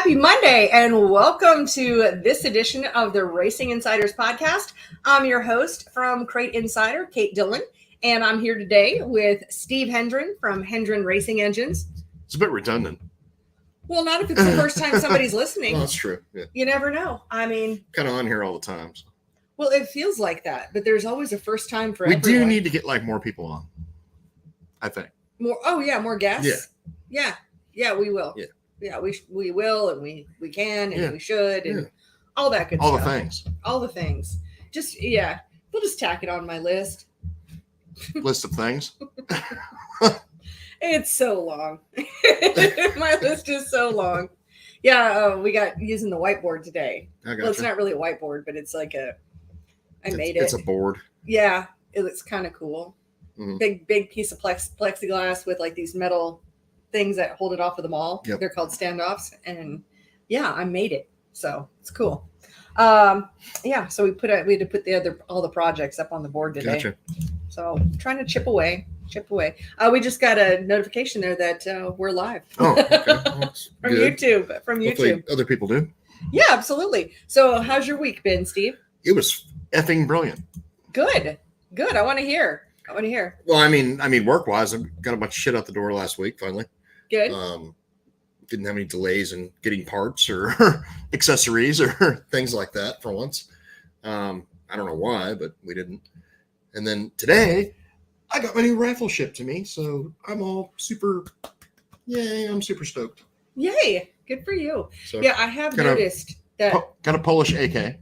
Happy Monday and welcome to this edition of the Racing Insiders podcast. I'm your host from Crate Insider, Kate Dillon, and I'm here today with Steve Hendren from Hendren Racing Engines. It's a bit redundant. Well, not if it's the first time somebody's listening. Well, that's true. Yeah. You never know. I mean, kind of on here all the time. So. Well, it feels like that, but there's always a first time for we everyone. Do need to get like more people on, I think. More? Oh, yeah, more guests? Yeah, we will. Yeah, we will, and we can, and we should, and all that good stuff. All the things. Just, we'll just tack it on my list. List of things? It's so long. My list is so long. Yeah, we got using the whiteboard today. Well, it's not really a whiteboard, but it's like I made it. It's a board. Yeah, it looks kind of cool. Mm-hmm. Big piece of plexiglass with like these metal things that hold it off of the mall. Yep. They're called standoffs, and I made it, so it's cool. So we had to put all the projects up on the board today. Gotcha. So trying to chip away. We just got a notification there that we're live. Oh, okay. Well, from YouTube. Hopefully other people do. Yeah, absolutely. So how's your week been, Steve? It was effing brilliant. Good. I want to hear. Well, I mean, work-wise, I got a bunch of shit out the door last week, finally. Good. Didn't have any delays in getting parts or accessories or things like that for once. I don't know why, but we didn't. And then today, I got my new rifle shipped to me, so I'm all super stoked. Yay! Good for you. So I have noticed that. Got a Polish AK.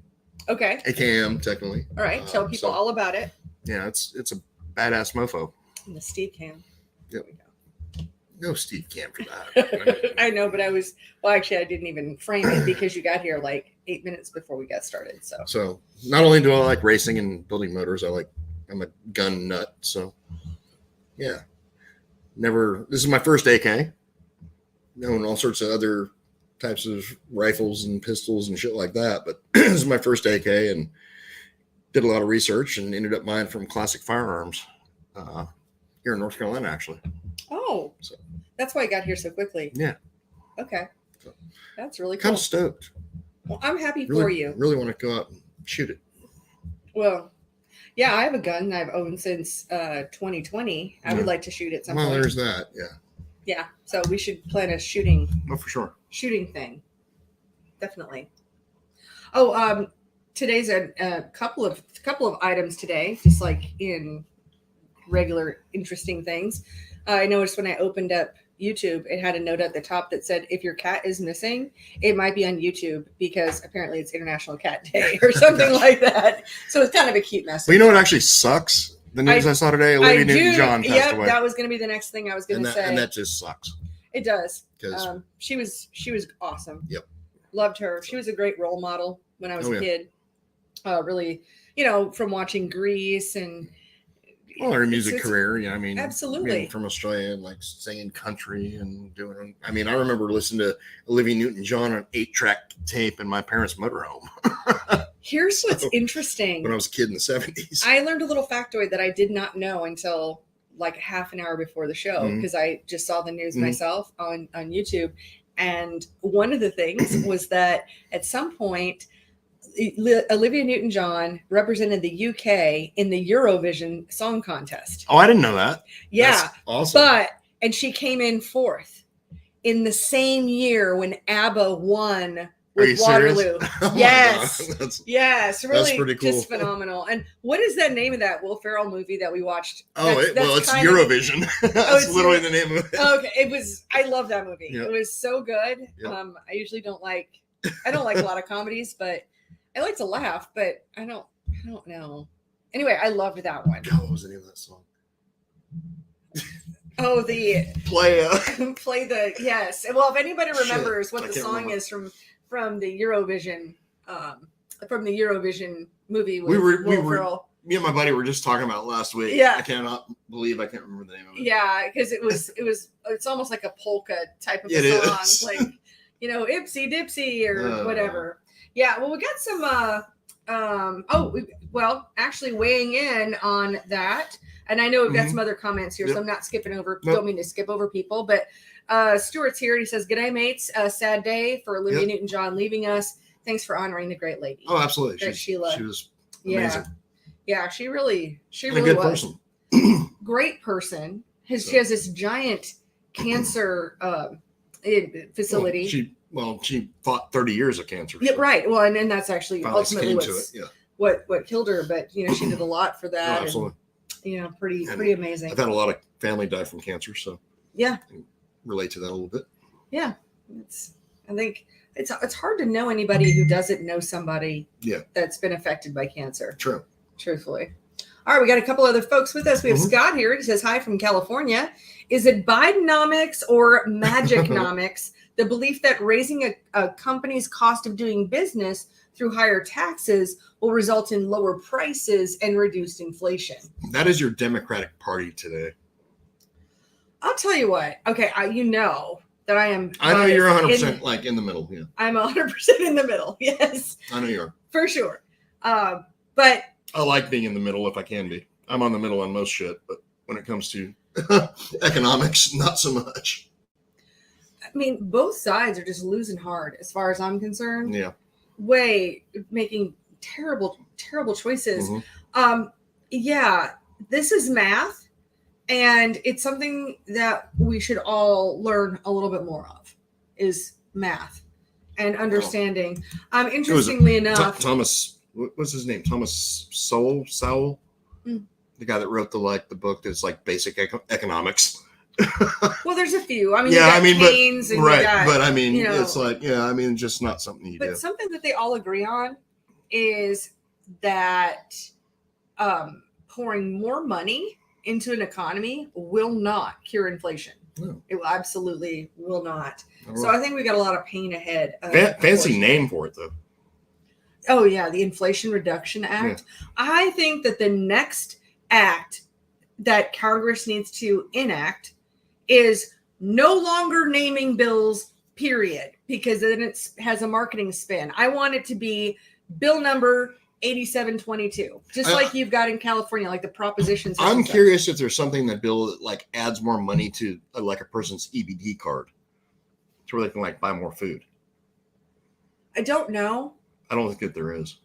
Okay. AKM, technically. All right, tell people all about it. Yeah, it's a badass mofo. And the Steve cam. Yep. There we go. No Steve cam for that. I know, but I didn't even frame it because you got here like 8 minutes before we got started. So not only do I like racing and building motors, I'm a gun nut. So this is my first AK. Known all sorts of other types of rifles and pistols and shit like that, but this is my first AK, and did a lot of research and ended up buying from Classis Firearms here in North Carolina, actually. Oh, so that's why I got here so quickly. Yeah. Okay. So, that's really cool. Kind of stoked. Well, I'm happy for you. Really want to go out and shoot it. Well, yeah, I have a gun I've owned since 2020. I would like to shoot it sometime. Well, there's that. Yeah. Yeah. So we should plan a shooting. Oh, for sure. Shooting thing. Definitely. Oh, today's a couple of items today, just like in regular interesting things. I noticed when I opened up YouTube, it had a note at the top that said, if your cat is missing, it might be on YouTube because apparently it's International Cat Day or something like that. So it's kind of a cute message. Well, you know what actually sucks? The news I saw today, Olivia Newton-John passed away. That was going to be the next thing I was going to say. And that just sucks. It does. She was awesome. Yep. Loved her. She was a great role model when I was a kid. Really, from watching Grease and her music career. Yeah, absolutely. Being from Australia and like singing country and doing. I remember listening to Olivia Newton-John on 8-track tape in my parents' motorhome. Here's what's interesting. When I was a kid in the 70s, I learned a little factoid that I did not know until like half an hour before the show because I just saw the news myself on YouTube. And one of the things was that at some point, Olivia Newton-John represented the UK in the Eurovision Song Contest. Oh, I didn't know that. Yeah. That's awesome. And she came in 4th in the same year when ABBA won with Waterloo. Oh yes. Yes. Really, that's pretty cool. Just phenomenal. And what is the name of that Will Ferrell movie that we watched? It's Eurovision. That's literally the name of it. Okay. I love that movie. Yep. It was so good. Yep. I usually don't like a lot of comedies, but I like to laugh, but I don't know. Anyway, I loved that one. God, what was the name of that song? Oh, the play the yes. Well, if anybody remembers what the song is from the Eurovision movie with Will Ferrell. Me and my buddy were just talking about it last week. Yeah. I cannot believe I can't remember the name of it. Yeah, because it's almost like a polka type of a song. Is. Like, Ipsy Dipsy or whatever. Yeah, well, we got some Well, actually weighing in on that, and I know we've got some other comments here, so I'm not skipping over. Don't mean to skip over people, but Stuart's here. He says, "G'day, mates. Sad day for Olivia Newton-John leaving us. Thanks for honoring the great lady." Oh, absolutely. Sheila. She was amazing. Yeah, she really and a good was. Person. Great person. She has this giant cancer facility. She fought 30 years of cancer. Yeah, right. Well, and then that's actually finally ultimately what killed her. But she did a lot for that. Oh, absolutely. And, pretty amazing. I've had a lot of family die from cancer, so yeah, I can relate to that a little bit. Yeah, I think it's hard to know anybody who doesn't know somebody that's been affected by cancer. True. Truthfully. All right, we got a couple other folks with us. We have Scott here. He says, "Hi from California. Is it Bidenomics or Magicnomics? The belief that raising a company's cost of doing business through higher taxes will result in lower prices and reduced inflation." That is your Democratic Party today. I'll tell you what. Okay, you know that I am. I know you're 100% like in the middle. Yeah, I'm 100% in the middle. Yes, I know you are for sure. But I like being in the middle if I can be. I'm on the middle on most shit, but when it comes to economics, not so much. I mean, both sides are just losing hard as far as I'm concerned. Yeah. Making terrible choices. Yeah, this is math, and it's something that we should all learn a little bit more of, is math and understanding. Interestingly enough, Thomas, what's his name? Thomas Sowell, the guy that wrote the book that's like basic economics. Well, there's a few. I mean, Keynes and but I mean, it's like, just not something you do. But something that they all agree on is that pouring more money into an economy will not cure inflation. No. It absolutely will not. So I think we got a lot of pain ahead. Fancy name for it, though. Oh, yeah, the Inflation Reduction Act. Yeah. I think that the next act that Congress needs to enact is no longer naming bills, period, because then it has a marketing spin. I want it to be bill number 8722, just like you've got in California, like the propositions. I'm curious if there's something that bill that like adds more money to like a person's EBT card to where they can like buy more food. I don't know. I don't think that there is.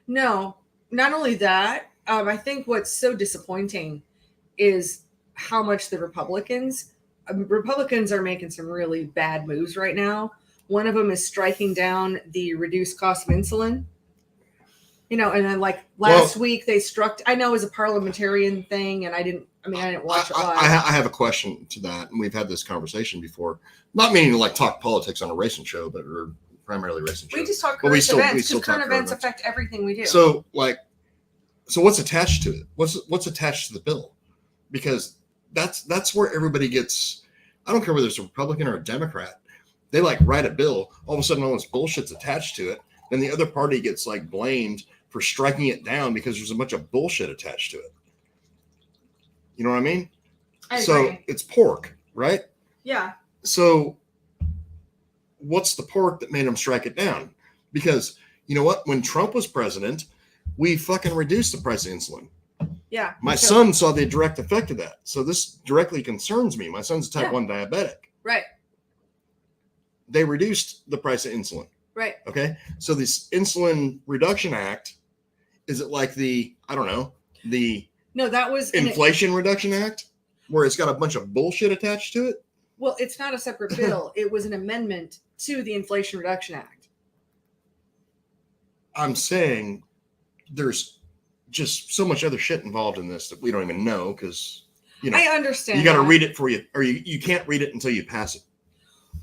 No, not only that, I think what's so disappointing is how much the Republicans are making some really bad moves right now. One of them is striking down the reduced cost of insulin. And then like last week they struck, I know it was a parliamentarian thing, and I didn't watch it live. I have a question to that, and we've had this conversation before. Not meaning to like talk politics on a racing show, but or primarily racing show. We just talk current events because current events affect everything we do. So what's attached to it? What's attached to the bill? Because that's where everybody gets. I don't care whether it's a Republican or a Democrat. They like write a bill. All of a sudden, all this bullshit's attached to it. Then the other party gets like blamed for striking it down because there's a bunch of bullshit attached to it. You know what I mean? I agree. So it's pork, right? Yeah. So what's the pork that made them strike it down? Because you know what? When Trump was president, we fucking reduced the price of insulin. Yeah. My son saw the direct effect of that. So this directly concerns me. My son's a type 1 diabetic. Right. They reduced the price of insulin. Right. Okay. So this Insulin Reduction Act, is it like No, that was Inflation Reduction Act, where it's got a bunch of bullshit attached to it? Well, it's not a separate bill. It was an amendment to the Inflation Reduction Act. I'm saying there's just so much other shit involved in this that we don't even know because, I understand. You got to read it for you, or you can't read it until you pass it.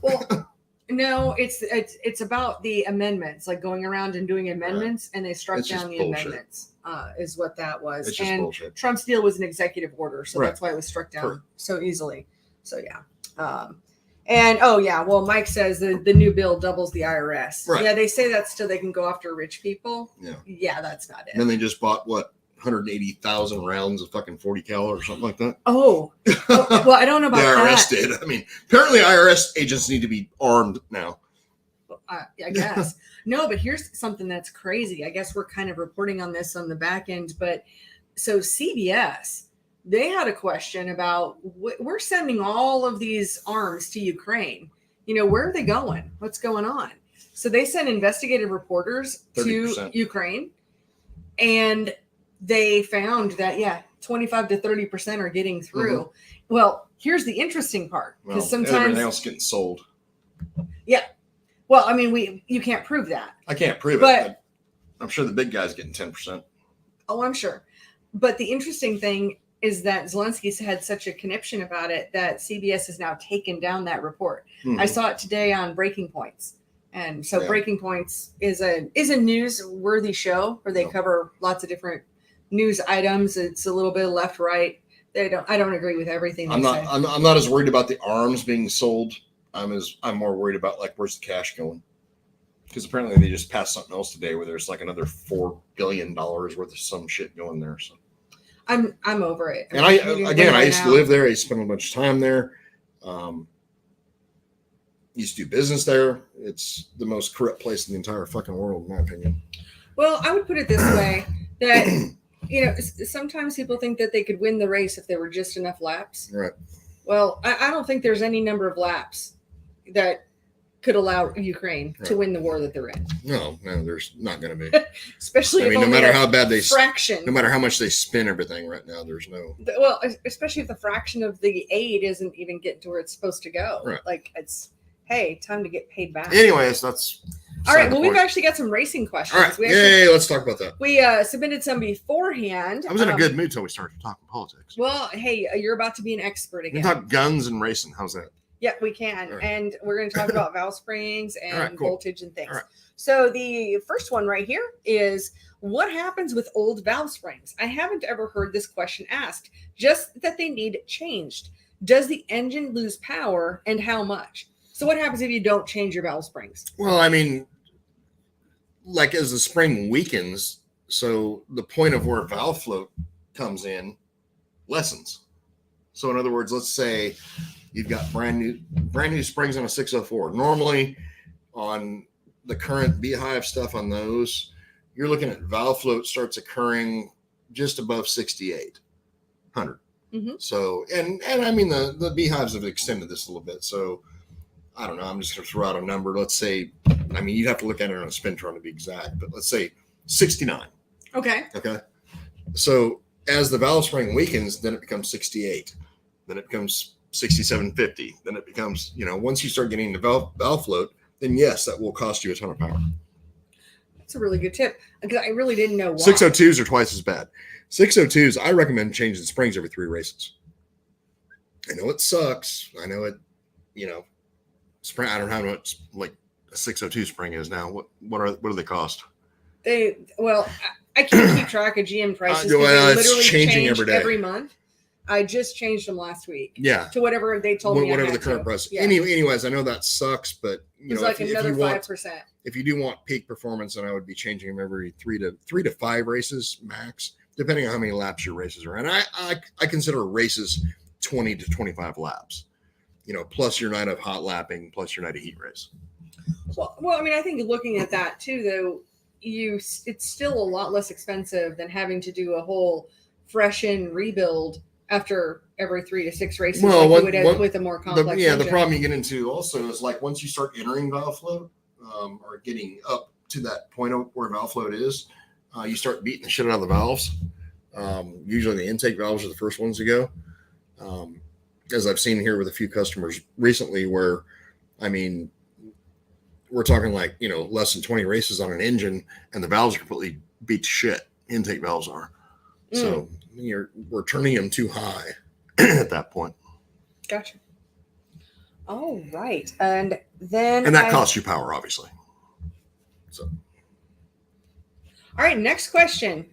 Well, no, it's about the amendments, like going around and doing amendments, and they struck down the amendments, is what that was. It's just bullshit. Trump's deal was an executive order, so that's why it was struck down so easily. So yeah. Well, Mike says the new bill doubles the IRS. Right. Yeah, they say that so they can go after rich people. Yeah, that's not it. And then they just bought 180,000 rounds of fucking 40 cal or something like that. Oh, well, I don't know about the that. IRS did. I mean, apparently IRS agents need to be armed now. I guess. No, but here's something that's crazy. I guess we're kind of reporting on this on the back end, but so CBS, they had a question about we're sending all of these arms to Ukraine. Where are they going? What's going on? So they sent investigative reporters 30%. to Ukraine, and they found that 25 to 30% are getting through. Mm-hmm. Well, here's the interesting part, because sometimes everything else getting sold. Yeah. Well, I mean, you can't prove that. I can't prove it, but I'm sure the big guy's getting 10%. Oh, I'm sure. But the interesting thing is that Zelensky's had such a conniption about it that CBS has now taken down that report. Mm-hmm. I saw it today on Breaking Points. And so Breaking Points is a newsworthy show where they cover lots of different news items. It's a little bit of left, right. I don't agree with everything they say. I'm not as worried about the arms being sold. I'm more worried about where's the cash going? Because apparently they just passed something else today where there's another $4 billion worth of some shit going there. So I'm over it. And I used to live there. I used to spend a bunch of time there. Used to do business there. It's the most corrupt place in the entire fucking world, in my opinion. Well, I would put it this way, that sometimes people think that they could win the race if there were just enough laps. Right. Well, I don't think there's any number of laps that could allow Ukraine to win the war that they're in. No, there's not going to be. Especially no matter how bad fraction. No matter how much they spin everything right now, there's no. Well, especially if the fraction of the aid isn't even getting to where it's supposed to go. Right. It's, hey, time to get paid back. Anyways, that's. All right. Well, we've actually got some racing questions. All right. Let's talk about that. We submitted some beforehand. I was in a good mood till we started talking politics. Well, hey, you're about to be an expert again. We can talk guns and racing. How's that? Yeah, we can. Right. And we're going to talk about valve springs and voltage and things. Right. So the first one right here is, what happens with old valve springs? I haven't ever heard this question asked, just that they need changed. Does the engine lose power, and how much? So what happens if you don't change your valve springs? Well, I mean, as the spring weakens, so the point of where valve float comes in lessens. So in other words, let's say you've got brand new springs on a 604. Normally on the current Beehive stuff on those, you're looking at valve float starts occurring just above 6,800. Mm-hmm. So, and I mean, the Beehives have extended this a little bit. So I don't know. I'm just going to throw out a number. Let's say, I mean, you'd have to look at it on a spintron to be exact, but let's say 69. Okay. So as the valve spring weakens, then it becomes 68. Then it becomes 6750. Then it becomes, once you start getting the valve float, then yes, that will cost you a ton of power. That's a really good tip, because I really didn't know why. 602s are twice as bad. 602s, I recommend changing springs every 3 races. I know it sucks. I know it, spring. I don't know how much a 602 spring is now. What do they cost? I can't keep track of GM prices. Well, they it's literally changing change every day. Every month. I just changed them last week. Yeah. To whatever they told me. Whatever the current price. Yeah. Anyways, I know that sucks, but it's another 5%. If you do want peak performance, then I would be changing them every 3 to 5 races max, depending on how many laps your races are. And I consider races 20 to 25 laps. Plus your night of hot lapping, plus your night of heat race. Well, I mean, I think looking at that too, though, it's still a lot less expensive than having to do a whole freshen rebuild after every 3 to 6 races. Well, with a more complex engine. The problem you get into also is once you start entering valve float or getting up to that point where valve float is, you start beating the shit out of the valves. Usually the intake valves are the first ones to go. As I've seen here with a few customers recently, where, I mean, we're talking less than 20 races on an engine and the valves are completely beat to shit. Intake valves are. So we're turning them too high at that point. Gotcha. All right. And then. And that costs you power, obviously. So. All right. Next question.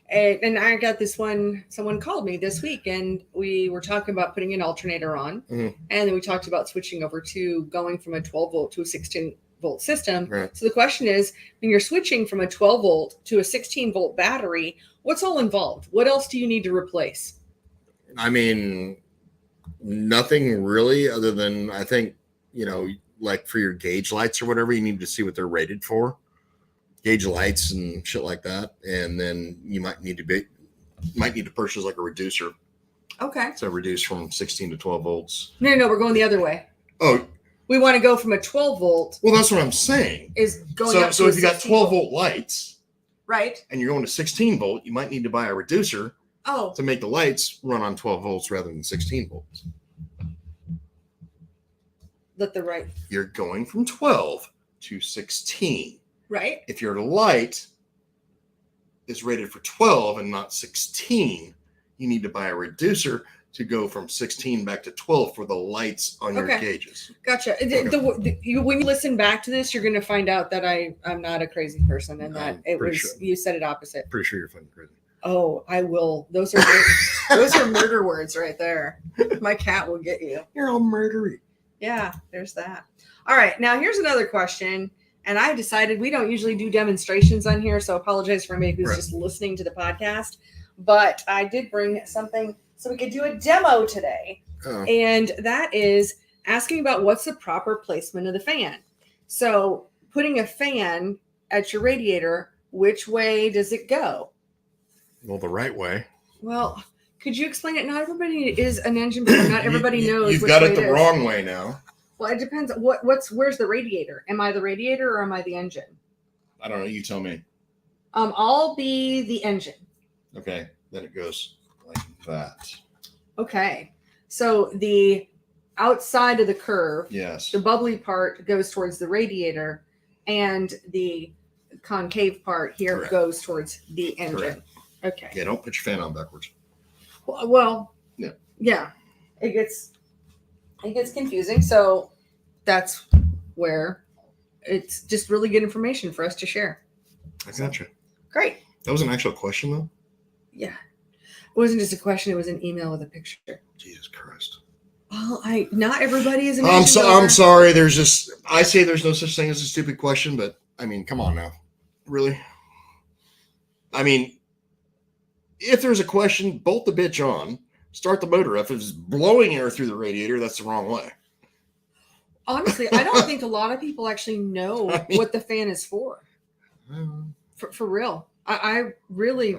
And I got this one. Someone called me this week, and we were talking about putting an alternator on. Mm-hmm. And then we talked about switching over to going from a 12 volt to a 16 volt system. Right. So the question is, when you're switching from a 12 volt to a 16 volt battery, what's all involved? What else do you need to replace? I mean, nothing really, other than I think, like for your gauge lights or whatever, you need to see what they're rated for. Gauge lights and shit like that. And then you might need to purchase like a reducer. Okay. So reduce from 16 to 12 volts. No, we're going the other way. Oh, we want to go from a 12 volt. Well, that's what I'm saying. Is going up so to if you got 12 volt volt lights, right, and you're going to 16 volt, you might need to buy a reducer. Oh, to make the lights run on 12 volts rather than 16 volts. You're going from 12 to 16. Right. If your light is rated for 12 and not 16, you need to buy a reducer to go from 16 back to 12 for the lights on your gauges. Gotcha. When you listen back to this, you're going to find out that I'm not a crazy person and that you said it opposite. Pretty sure you're fucking crazy. Oh, I will. Those are murder words right there. My cat will get you. You're all murdery. Yeah, there's that. All right. Now here's another question. And I've decided we don't usually do demonstrations on here, so apologize for anybody who's just listening to the podcast. But I did bring something so we could do a demo today. Oh. And that is asking about what's the proper placement of the fan. So putting a fan at your radiator, which way does it go? Well, the right way. Well, could you explain it? Not everybody is an engine builder. Not everybody knows. You've got it the wrong way now. Well, it depends. Where's the radiator? Am I the radiator or am I the engine? I don't know. You tell me. I'll be the engine. Okay. Then it goes like that. Okay. So the outside of the curve, yes, the bubbly part goes towards the radiator, and the concave part here Correct. Goes towards the engine. Correct. Okay. Yeah, don't put your fan on backwards. Well, yeah. It gets confusing. So that's where it's just really good information for us to share. I gotcha. Great. That was an actual question, though? Yeah. It wasn't just a question. It was an email with a picture. Jesus Christ. Well, not everybody is an I'm sorry. I say there's no such thing as a stupid question, but I mean, come on now. Really? I mean, if there's a question, bolt the bitch on, start the motor up. If it's blowing air through the radiator, that's the wrong way. Honestly, I don't think a lot of people actually know what the fan is for. For real. I really...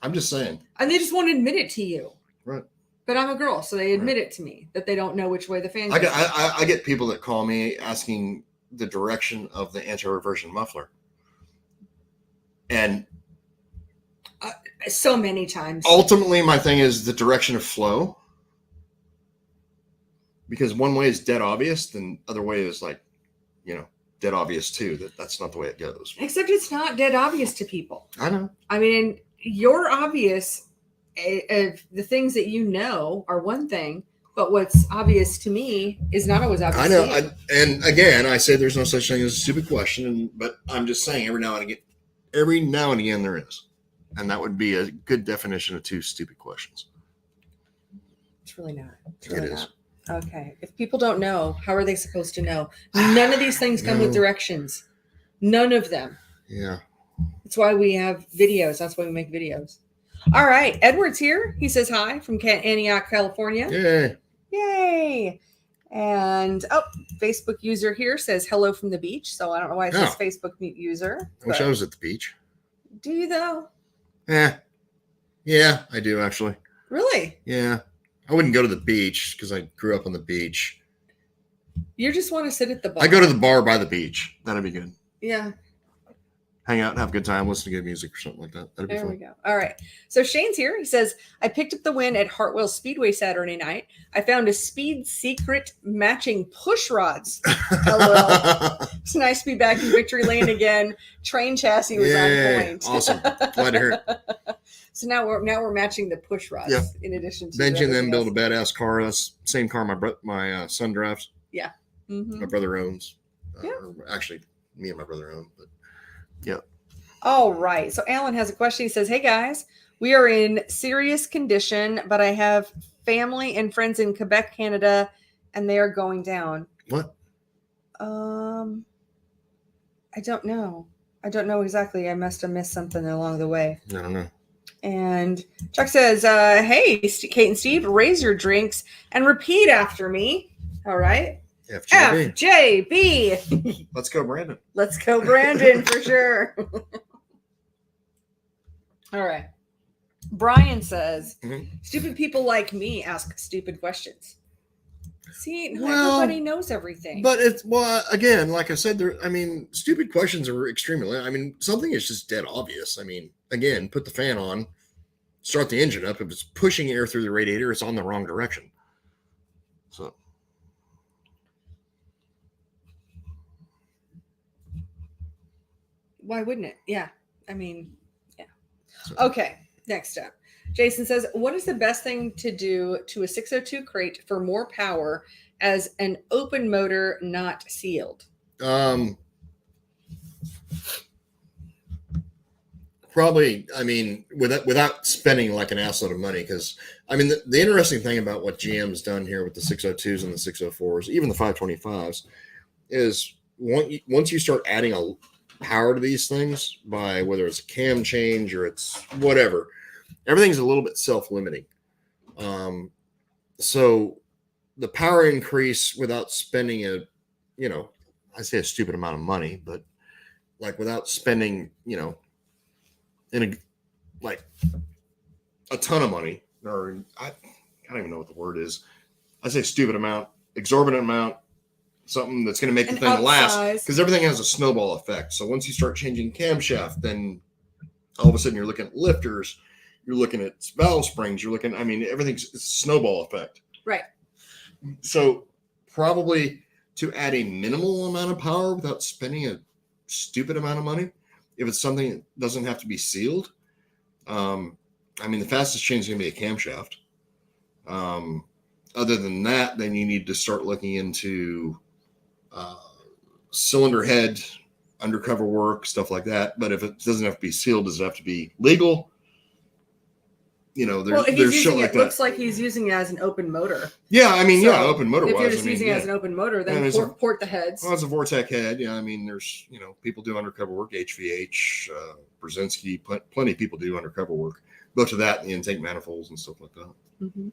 I'm just saying. And they just won't admit it to you. Right. But I'm a girl, so they admit it to me that they don't know which way the fan goes. I get people that call me asking the direction of the anti-reversion muffler. And so many times. Ultimately, my thing is the direction of flow. Because one way is dead obvious, then other way is like, dead obvious too. That's not the way it goes. Except it's not dead obvious to people. I know. I mean, you're obvious. The things that you know are one thing, but what's obvious to me is not always obvious. I know. And again, I say there's no such thing as a stupid question, but I'm just saying every now and again there is. And that would be a good definition of two stupid questions. It's really not. It is. Okay. If people don't know, how are they supposed to know? None of these things come with directions. None of them. Yeah. That's why we have videos. That's why we make videos. All right. Edward's here. He says hi from Antioch, California. Yay. Yay. And, Facebook user here says hello from the beach. So I don't know why it says Facebook user. I wish I was at the beach. Do you, though? Yeah, I do, actually. Really? Yeah. I wouldn't go to the beach because I grew up on the beach. You just want to sit at the bar. I go to the bar by the beach. That'd be good. Yeah. Hang out and have a good time, listen to good music or something like that. That'd be fun. There we go. All right. So Shane's here. He says, I picked up the win at Hartwell Speedway Saturday night. I found a Speed Secret matching push rods. LOL. It's nice to be back in victory lane again. Train chassis was on point. Awesome. Glad to hear it. So now we're matching the push rods in addition to Benji and them build a badass car. That's the same car my son drives. Yeah. Mm-hmm. My brother owns. Actually, me and my brother own, but yeah. All right. So Alan has a question. He says, hey guys, we are in serious condition, but I have family and friends in Quebec, Canada, and they are going down. What? I don't know. I don't know exactly. I must have missed something along the way. I don't know. And Chuck says, hey, Kate and Steve, raise your drinks and repeat after me. All right. FJB. FJB. Let's go, Brandon. Let's go, Brandon, for sure. All right. Brian says, stupid people like me ask stupid questions. See, not everybody knows everything. But it's, well, again, like I said, stupid questions are extremely, something is just dead obvious. Again, put the fan on, start the engine up. If it's pushing air through the radiator, it's on the wrong direction. So. Why wouldn't it? Yeah. Yeah. Okay. Next up. Jason says, what is the best thing to do to a 602 crate for more power as an open motor not sealed? Probably, without spending like an assload of money, because the interesting thing about what GM's done here with the 602s and the 604s, even the 525s, is once you start adding a power to these things by whether it's a cam change or it's whatever, everything's a little bit self-limiting. So the power increase without spending I say a stupid amount of money, but like without spending, a ton of money, or I don't even know what the word is. I say stupid amount, exorbitant amount, something that's going to make the thing last, because everything has a snowball effect. So once you start changing camshaft, then all of a sudden you're looking at lifters, you're looking at valve springs, you're looking, everything's a snowball effect. Right. So probably to add a minimal amount of power without spending a stupid amount of money, if it's something that doesn't have to be sealed, the fastest change is going to be a camshaft. Other than that, then you need to start looking into cylinder head, undercover work, stuff like that. But if it doesn't have to be sealed, does it have to be legal? There's shit like that. Looks like he's using it as an open motor. Yeah, open motor wise. If you're just using it as an open motor, then port the heads. Well, it's a Vortec head. Yeah, there's people do undercover work, HVH, Brzezinski, plenty of people do undercover work. Go to that and the intake manifolds and stuff like that. Mm-hmm.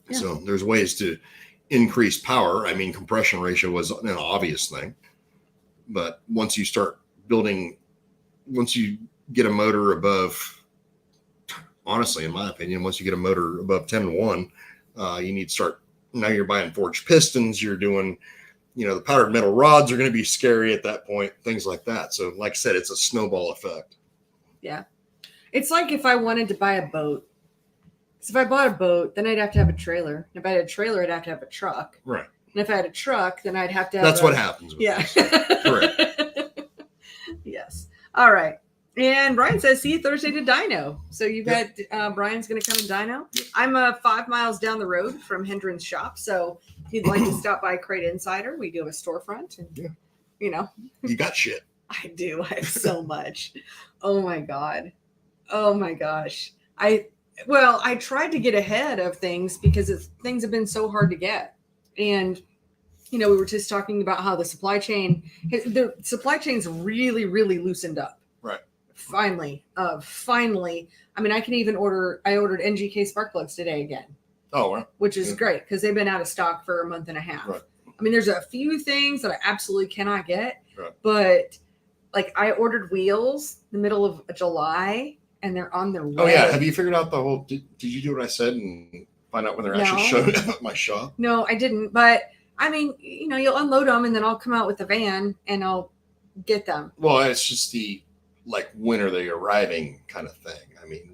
Yeah. So there's ways to increase power. Compression ratio was an obvious thing, but once you get a motor above, honestly, in my opinion, once you get a motor above 10-1, you need to start. Now you're buying forged pistons. You're doing, the powdered metal rods are going to be scary at that point, things like that. So like I said, it's a snowball effect. Yeah. It's like if I wanted to buy a boat. Because if I bought a boat, then I'd have to have a trailer. And if I had a trailer, I'd have to have a truck. Right. And if I had a truck, then I'd have to have That's what happens. Yeah. Correct. Yes. All right. And Brian says, see you Thursday to dyno. So you've got Brian's going to come and dyno. Yep. I'm 5 miles down the road from Hendren's shop. So if you'd like to stop by Crate Insider, we do have a storefront. And, You got shit. I do. I have so much. Oh, my God. Oh, my gosh. I tried to get ahead of things because things have been so hard to get. And, we were just talking about how the supply chain's really, really loosened up. Right. Finally. I can even I ordered NGK spark plugs today again. Oh, wow. Which is great because they've been out of stock for a month and a half. Right. There's a few things that I absolutely cannot get, right. But I ordered wheels in the middle of July and they're on their way. Oh yeah. Have you figured out the whole, did you do what I said and find out when they're actually showing up at my shop? No, I didn't. But you'll unload them and then I'll come out with the van and I'll get them. Well, it's just when are they arriving kind of thing.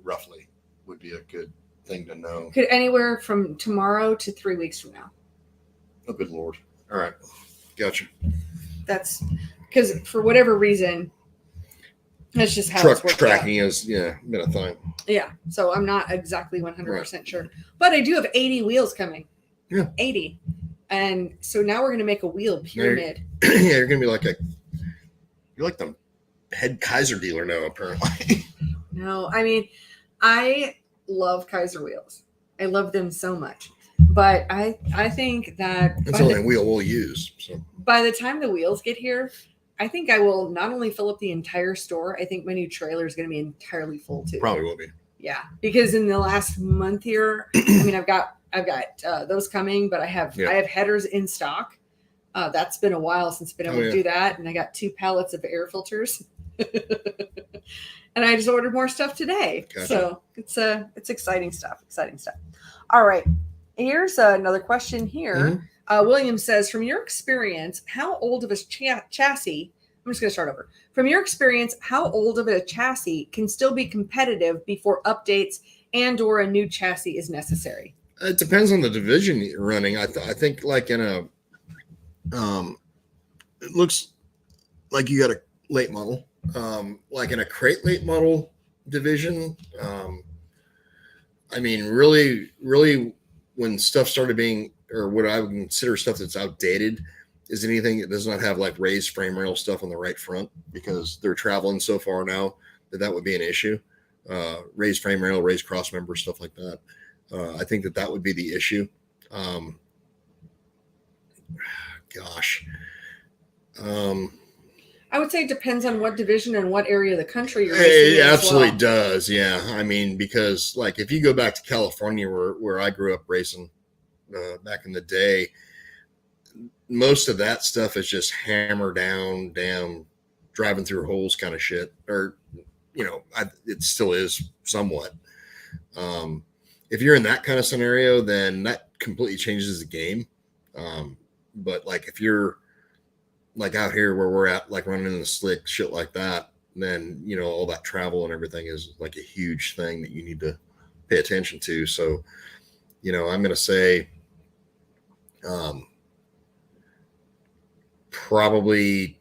Roughly would be a good thing to know. Could anywhere from tomorrow to 3 weeks from now. Oh, good Lord. All right. Gotcha. That's because for whatever reason, that's just how truck tracking has been a thing. Yeah. So I'm not exactly 100% sure, but I do have 80 wheels coming. Yeah. 80. And so now we're going to make a wheel pyramid. You're going to be you're like the head Keizer dealer now, apparently. No, I love Keizer wheels. I love them so much. But I think that it's the only wheel we'll use. So by the time the wheels get here, I think I will not only fill up the entire store. I think my new trailer is going to be entirely full too. Probably will be. Yeah, because in the last month here, I've got those coming, but I have headers in stock. That's been a while since I've been able to yeah. do that. And I got 2 pallets of air filters. And I just ordered more stuff today. Gotcha. So it's exciting stuff. All right. Here's another question here. William says, from your experience, how old of a chassis, I'm just going to start over. From your experience, how old of a chassis can still be competitive before updates and or a new chassis is necessary? It depends on the division you're running. I think like in a, it looks like you got a late model, like in a crate late model division. I mean, really when stuff started being, or what I would consider stuff that's outdated, is anything that does not have like raised frame rail stuff on the right front, because they're traveling so far now that would be an issue. Raised frame rail, raised cross member, stuff like that. I think that would be the issue. I would say it depends on what division and what area of the country you're racing. It absolutely well. does. Yeah. I mean, because like if you go back to California where I grew up racing back in the day, most of that stuff is just hammer down, damn, driving through holes kind of shit. Or, it still is somewhat. If you're in that kind of scenario, then that completely changes the game. But like if you're like out here where we're at, like running in the slick, shit like that, then, all that travel and everything is like a huge thing that you need to pay attention to. So, I'm going to say probably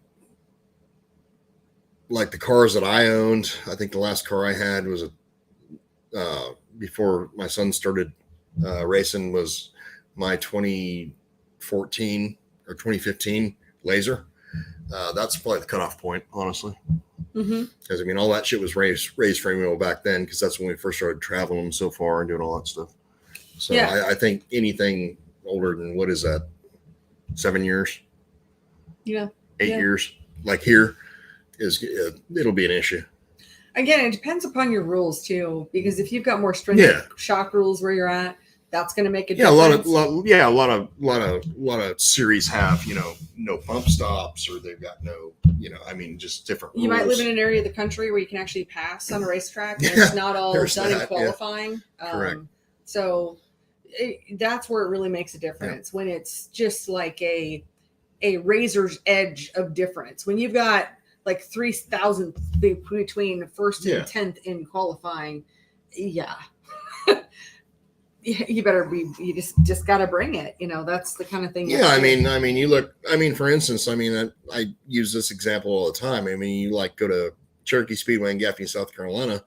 like the cars that I owned. I think the last car I had was before my son started racing was my 2014 or 2015 Laser. That's probably the cutoff point, honestly. Because I mean, all that shit was raised frame wheel back then, because that's when we first started traveling them so far and doing all that stuff. So yeah. I think anything older than, what is that, 7 years? Yeah. 8 years, like here, it'll be an issue. Again, it depends upon your rules too, because if you've got more stringent shock rules where you're at, that's going to make a difference. A lot of series have, no bump stops, or they've got no, just different rules. You might live in an area of the country where you can actually pass on a racetrack, and it's not all done in qualifying. Yeah. Correct. So that's where it really makes a difference, when it's just like a razor's edge of difference. When you've got like 3,000 between first and 10th in qualifying, you better be, you just got to bring it. That's the kind of thing. For instance, I use this example all the time. I mean, you like go to Cherokee Speedway in Gaffney, South Carolina.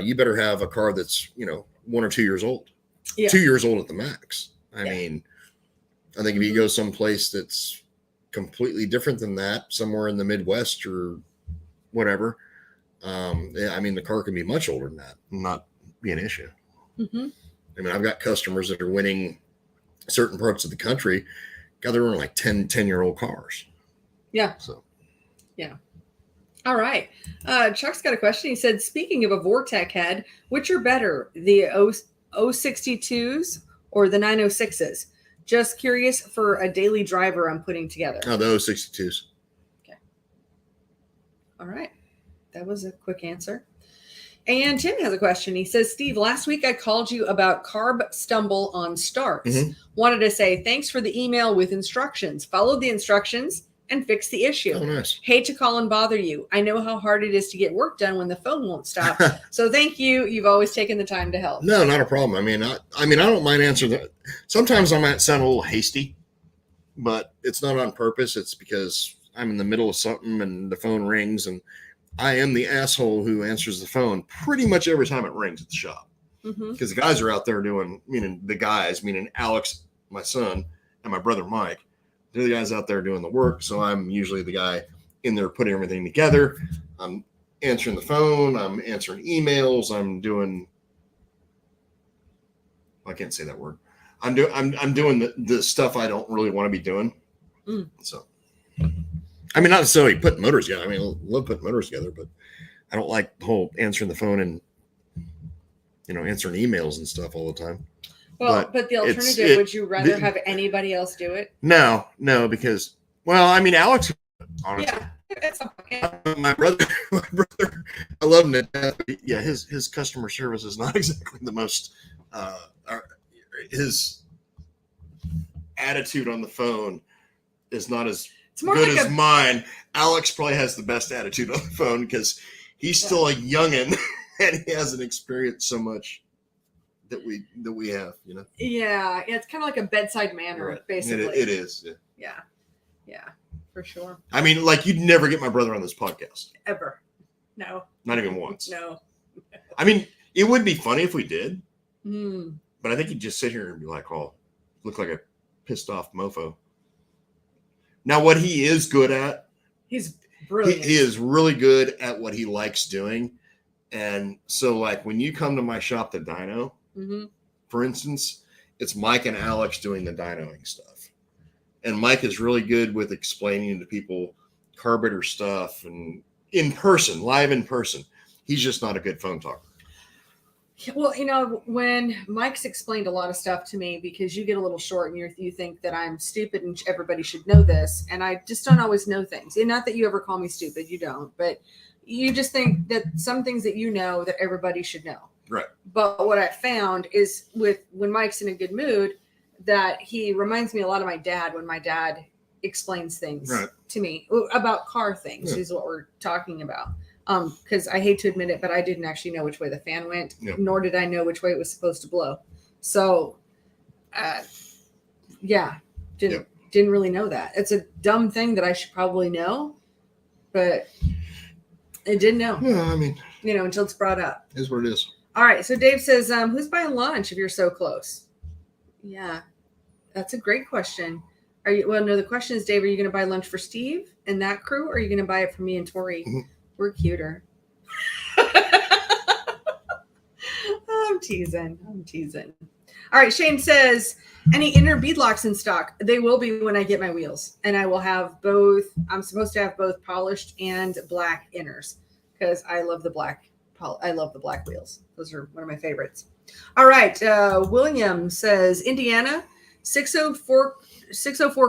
You better have a car that's, 1 or 2 years old, 2 years old at the max. I mean, I think if you go someplace that's completely different than that, somewhere in the Midwest or whatever, the car can be much older than that and not be an issue. I mean, I've got customers that are winning certain parts of the country. God, they're running like 10-year-old cars. Yeah. So, yeah. All right. Chuck's got a question. He said, speaking of a Vortec head, which are better, the 062s or the 906s? Just curious for a daily driver I'm putting together. Oh, the 062s. Okay. All right. That was a quick answer. And Tim has a question. He says, Steve, last week I called you about carb stumble on starts. Wanted to say thanks for the email with instructions. Followed the instructions and fixed the issue. Oh, nice. Hate to call and bother you. I know how hard it is to get work done when the phone won't stop. So thank you. You've always taken the time to help. No, not a problem. I don't mind answering that. Sometimes I might sound a little hasty, but it's not on purpose. It's because I'm in the middle of something and the phone rings, and I am the asshole who answers the phone pretty much every time it rings at the shop. Because the guys are out there meaning Alex, my son, and my brother Mike. They're the guys out there doing the work. So I'm usually the guy in there putting everything together. I'm answering the phone. I'm answering emails. I'm doing, I can't say that word. I'm doing the stuff I don't really want to be doing. So, not necessarily putting motors together. I love putting motors together, but I don't like the whole answering the phone and, answering emails and stuff all the time. Well, but the alternative, would you rather have anybody else do it? No, because, well, I mean, Alex, honestly. Yeah. It's okay. My brother, I love him to death. Yeah, his customer service is not exactly the most. His attitude on the phone is not as good as mine. Alex probably has the best attitude on the phone because he's still a youngin' and he hasn't experienced so much that we have. Yeah, it's kind of like a bedside manner, right. Basically. It is. Yeah. For sure. I mean, like, you'd never get my brother on this podcast. Ever. No. Not even once. No. I mean, it would be funny if we did. But I think he'd just sit here and be like, oh, look like a pissed off mofo. Now, what he is good at. He's brilliant. He is really good at what he likes doing. And so, like, when you come to my shop, the dyno, for instance, it's Mike and Alex doing the dynoing stuff. And Mike is really good with explaining to people carburetor stuff and live in person. He's just not a good phone talker. Well, when Mike's explained a lot of stuff to me, because you get a little short and you think that I'm stupid and everybody should know this. And I just don't always know things. And not that you ever call me stupid, you don't. But you just think that some things that you know that everybody should know. Right. But what I found is when Mike's in a good mood, that he reminds me a lot of my dad when my dad explains things to me about car things is what we're talking about. Because I hate to admit it, but I didn't actually know which way the fan went, nor did I know which way it was supposed to blow. So, didn't really know that. It's a dumb thing that I should probably know, but I didn't know. Yeah, I mean, until it's brought up. Is what it is. All right. So Dave says, who's buying lunch if you're so close? Yeah, that's a great question. The question is, Dave, are you going to buy lunch for Steve and that crew, or are you going to buy it for me and Tori? We're cuter. I'm teasing. All right. Shane says, any inner beadlocks in stock? They will be when I get my wheels, and I will have both. I'm supposed to have both polished and black inners because I love the black. I love the black wheels. Those are one of my favorites. All right. William says, Indiana, 604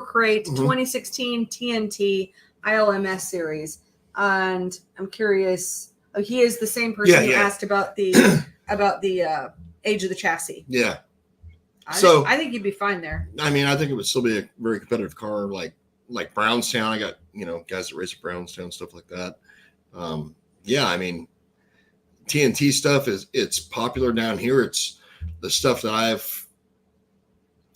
crate, 2016 TNT ILMS series. And I'm curious, he is the same person who asked about the age of the chassis. Yeah. I think you'd be fine there. I mean, I think it would still be a very competitive car, like Brownstown. I got, guys that race at Brownstown, stuff like that. I mean, TNT stuff it's popular down here. It's the stuff that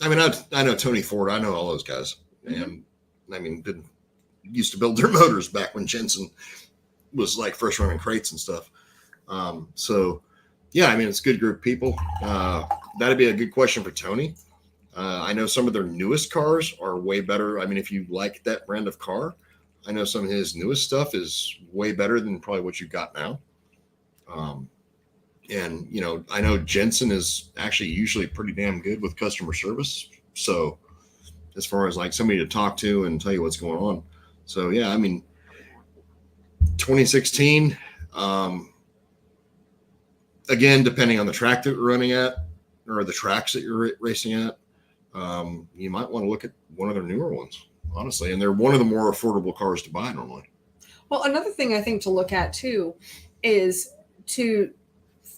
I know Tony Ford. I know all those guys. And I mean, used to build their motors back when Jensen was like first running crates and stuff. I mean, it's a good group of people. That'd be a good question for Tony. I know some of their newest cars are way better. I mean, if you like that brand of car, I know some of his newest stuff is way better than probably what you got now. I know Jensen is actually usually pretty damn good with customer service. So as far as like somebody to talk to and tell you what's going on. So, yeah, I mean, 2016, again, depending on the track that you're running at or the tracks that you're racing at, you might want to look at one of their newer ones, honestly. And they're one of the more affordable cars to buy normally. Well, another thing I think to look at, too, is to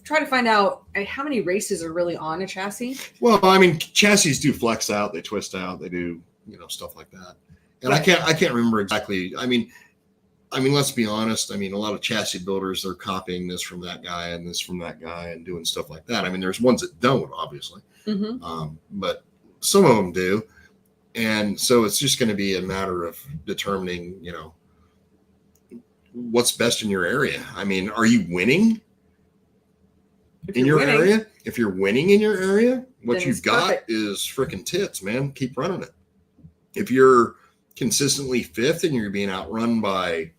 try to find out how many races are really on a chassis. Well, I mean, chassis do flex out, they twist out, they do, stuff like that. And I can't remember exactly. I mean, let's be honest. I mean, a lot of chassis builders, they're copying this from that guy and this from that guy and doing stuff like that. I mean, there's ones that don't, obviously, but some of them do. And so it's just going to be a matter of determining, what's best in your area. I mean, are you winning in your area? If you're winning in your area, what you've got is freaking tits, man. Keep running it. If you're consistently fifth and you're being outrun by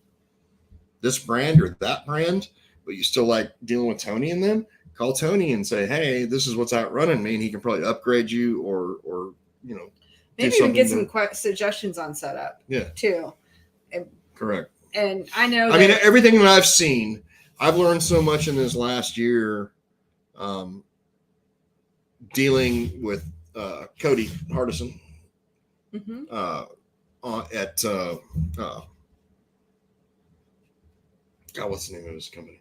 this brand or that brand, but you still like dealing with Tony and them, call Tony and say, hey, this is what's outrunning me. And he can probably upgrade you or maybe even get some suggestions on setup too. Correct. And I know, I mean, everything that I've seen, I've learned so much in this last year, dealing with Cody Hardison Mm-hmm. at God, what's the name of his company?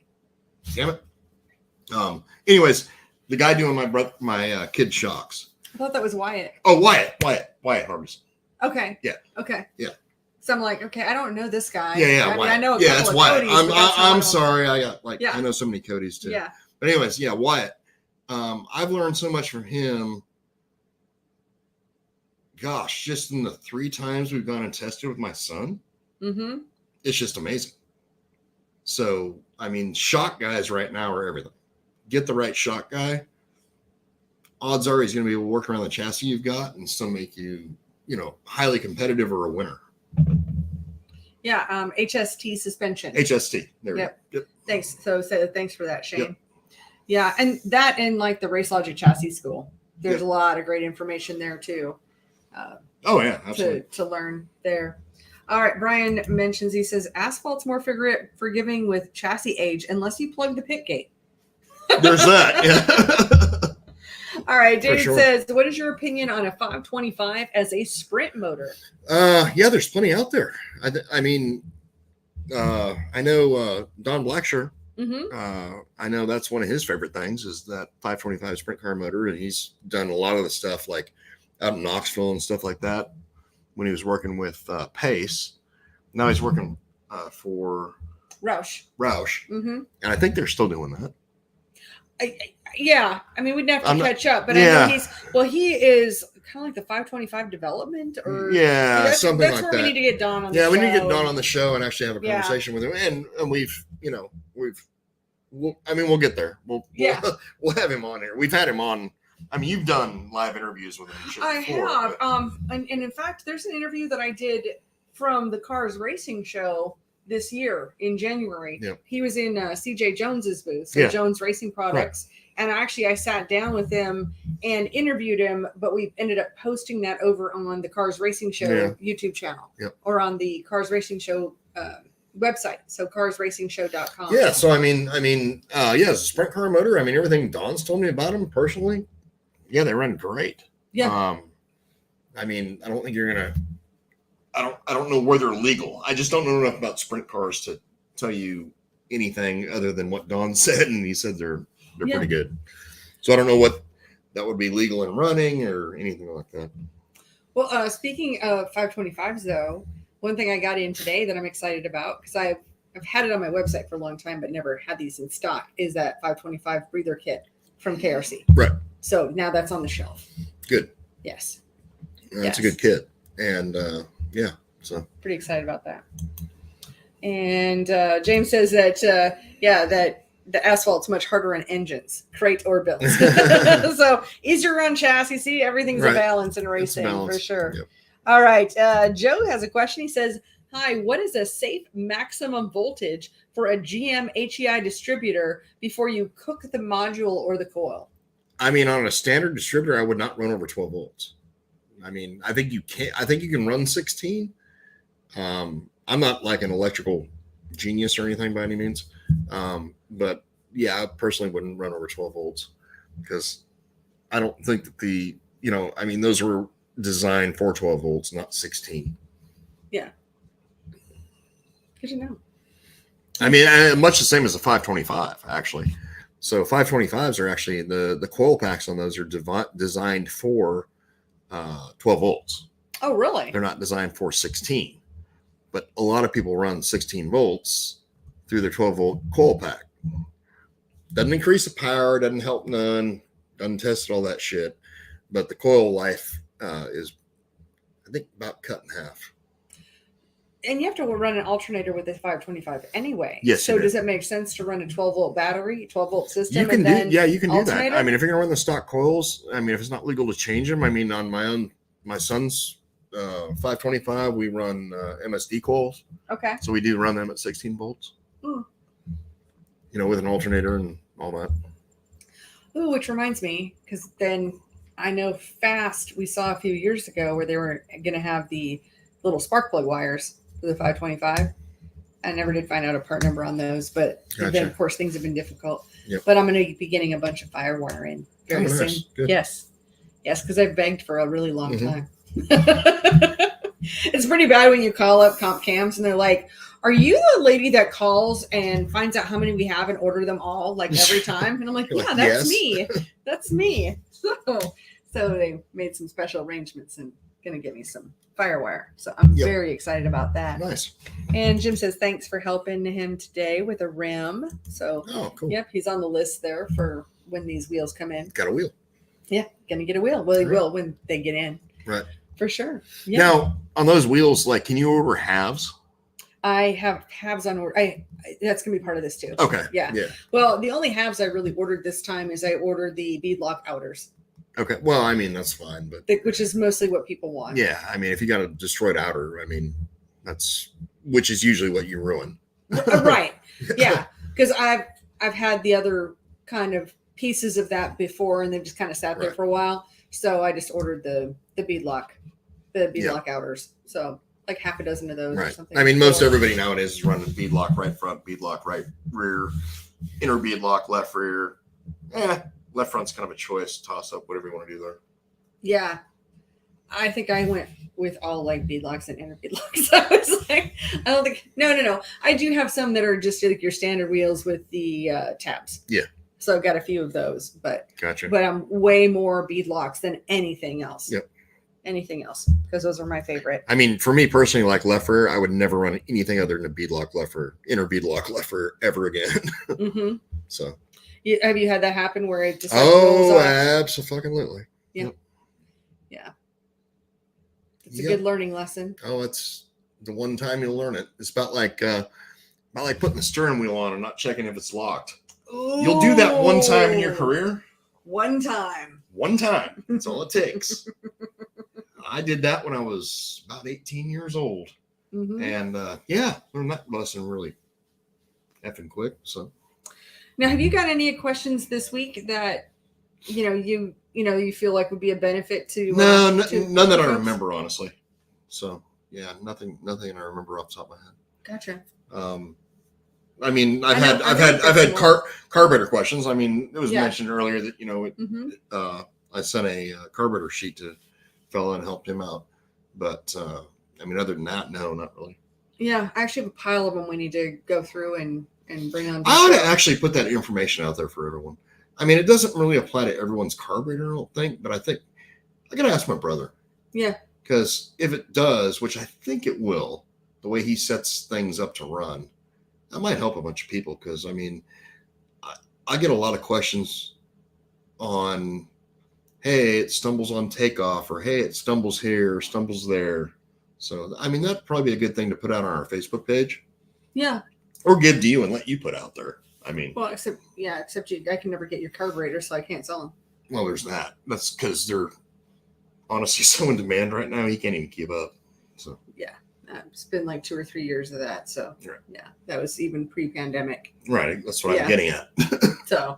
Damn it. Anyways, the guy doing my kid shocks. I thought that was Wyatt. Oh, Wyatt Hardison. Okay. Yeah. Okay. Yeah. So I'm like, okay, I don't know this guy. Yeah. I mean, Wyatt. I know a yeah, couple it's of Wyatt. Codys, but that's not I'm one. sorry. I got Yeah. I know so many Codys too. Yeah. But anyways, yeah, Wyatt. I've learned so much from him. Gosh, just in the 3 times we've gone and tested with my son, Mm-hmm. it's just amazing. So, I mean, shock guys right now are everything. Get the right shock guy. Odds are he's going to be able to work around the chassis you've got and still make you, highly competitive or a winner. Yeah. HST suspension. HST. There Yep. we go. Yep. Thanks. So thanks for that, Shane. Yep. Yeah. And that in like the Race Logic Chassis School, there's Yep. a lot of great information there too. Oh, yeah, absolutely. To learn there. All right. Brian mentions, he says, asphalt's more forgiving with chassis age unless you plug the pit gate. There's that. Yeah. All right. David sure. says, what is your opinion on a 525 as a sprint motor? Yeah, there's plenty out there. I mean, I know Don Blacksher. Mm-hmm. I know that's one of his favorite things is that 525 sprint car motor, and he's done a lot of the stuff like out in Knoxville and stuff like that when he was working with Pace. Now he's working for Roush. Mm-hmm. And I think they're still doing that. Yeah, I mean, we'd have to catch up, but yeah. I know he is kind of like the 525 development, or something that's like where that. we need to get Don on. Yeah, the we show. need to get Don on the show and actually have a conversation with him, and we'll get there. We'll have him on here. We've had him on. I mean, you've done live interviews with him. I have, and in fact, there's an interview that I did from the Cars Racing Show this year in January. Yep. He was in CJ Jones's booth, Yeah. Jones Racing Products. Right. And I sat down with him and interviewed him, but we ended up posting that over on the Cars Racing Show YouTube channel or on the Cars Racing Show website. So carsracingshow.com. Yeah. So, I mean, it's a sprint car motor. I mean, everything Don's told me about them personally. Yeah, they run great. Yeah. I mean, I don't think you're going to, I don't know where they're legal. I just don't know enough about sprint cars to tell you anything other than what Don said. And he said they're pretty good. So I don't know what that would be legal and running or anything like that. Well, speaking of 525s though, one thing I got in today that I'm excited about, because I've had it on my website for a long time, but never had these in stock, is that 525 breather kit from KRC. Right. So now that's on the shelf. Good. Yes. That's a good kit. And so pretty excited about that. And James says that, that the asphalt's much harder on engines, crate or built. So easier on chassis. See, everything's a balance in racing for sure. Yep. All right. Joe has a question. He says, hi, what is a safe maximum voltage for a GM HEI distributor before you cook the module or the coil? I mean, on a standard distributor, I would not run over 12 volts. I mean, I think you can run 16. I'm not like an electrical genius or anything by any means. But yeah, I personally wouldn't run over 12 volts because I don't think that those were designed for 12 volts, not 16. Yeah. Good to know. I mean, much the same as a 525, actually. So 525s are actually the coil packs on those are designed for 12 volts. Oh, really? They're not designed for 16, but a lot of people run 16 volts through their 12 volt coil pack. Doesn't increase the power, doesn't help none, doesn't test all that shit. But the coil life is, I think, about cut in half. And you have to run an alternator with a 525 anyway. Yes. So does it make sense to run a 12 volt battery, 12 volt system? You can you can alternator? do that. I mean, if you're gonna run the stock coils, I mean, if it's not legal to change them, I mean, on my son's 525, we run MSD coils. Okay. So we do run them at 16 volts. Mm. With an alternator and all that. Ooh, which reminds me, because then I know Fast we saw a few years ago where they were going to have the little spark plug wires for the 525. I never did find out a part number on those, but then of course things have been difficult. Yep. But I'm going to be getting a bunch of Firewire in very Oh, soon. nice. Good. Yes, because I've begged for a really long Mhm. time. It's pretty bad when you call up comp cams and they're like, "Are you the lady that calls and finds out how many we have and order them all like every time?" And I'm like, You're "Yeah, like, that's yes. me. That's me." So they made some special arrangements and gonna get me some firewire. So I'm Yep. very excited about that. Nice. And Jim says thanks for helping him today with a rim. So Oh, cool. yep, he's on the list there for when these wheels come in. Got a wheel. Yeah, gonna get a wheel. Well, he Right. will when they get in. Right. For sure. Yeah. Now, on those wheels, like, can you order halves? I have halves on order. That's gonna be part of this too. Okay. Yeah. Yeah. Well, the only halves I really ordered this time is I ordered the beadlock outers, Okay. Well, I mean, that's fine, but which is mostly what people want. yeah, I mean, if you got a destroyed outer, I mean, which is usually what you ruin. Right. Yeah. Because I've had the other kind of pieces of that before, and they've just kind of sat there Right. for a while. So I just ordered the beadlock outers. So like half a dozen of those or Right. something. I mean, most So- everybody nowadays is running beadlock right front, beadlock right rear, inner beadlock left rear. Left front's kind of a choice, toss up, whatever you want to do there. Yeah. I think I went with all like beadlocks and inner beadlocks. I was like, I don't think, no. I do have some that are just like your standard wheels with the tabs. Yeah. So I've got a few of those, but Gotcha. I'm way more beadlocks than anything else. Yep. Anything else, because those are my favorite. I mean, for me personally, like left rear, I would never run anything other than a beadlock left rear, inner beadlock left rear ever again. Mm-hmm. So. Have you had that happen where it just like rolls Oh, off? absolutely. Yeah. Yeah. It's a Yep. good learning lesson. Oh, it's the one time you'll learn it. It's about like putting the steering wheel on and not checking if it's locked. You'll do that one time in your career. One time. One time. That's all it takes. I did that when I was about 18 years old. Mm-hmm. And learned that lesson really effing quick. So Now, have you got any questions this week that you feel like would be a benefit to? none that I folks? remember, honestly. So yeah, nothing I remember off the top of my head. Gotcha. I mean, I've had carburetor questions. I mean, it was mentioned earlier that Mm-hmm. I sent a carburetor sheet to a fella and helped him out. But I mean, other than that, no, not really. Yeah, I actually have a pile of them we need to go through and bring on. I ought to actually put that information out there for everyone. I mean, it doesn't really apply to everyone's carburetor, I don't think, but I think I got to ask my brother. Yeah. Because if it does, which I think it will, the way he sets things up to run, that might help a bunch of people. Because, I mean, I get a lot of questions on, hey, it stumbles on takeoff, or hey, it stumbles here, or stumbles there. So, I mean, that'd probably be a good thing to put out on our Facebook page. Yeah. Or give to you and let you put out there. I mean, Well, except I can never get your carburetor, so I can't sell them. well, there's that. That's because they're honestly so in demand right now. He can't even keep up. So Yeah. It's been like 2 or 3 years of that. So Right. yeah, that was even pre-pandemic. right, that's what I'm getting at. So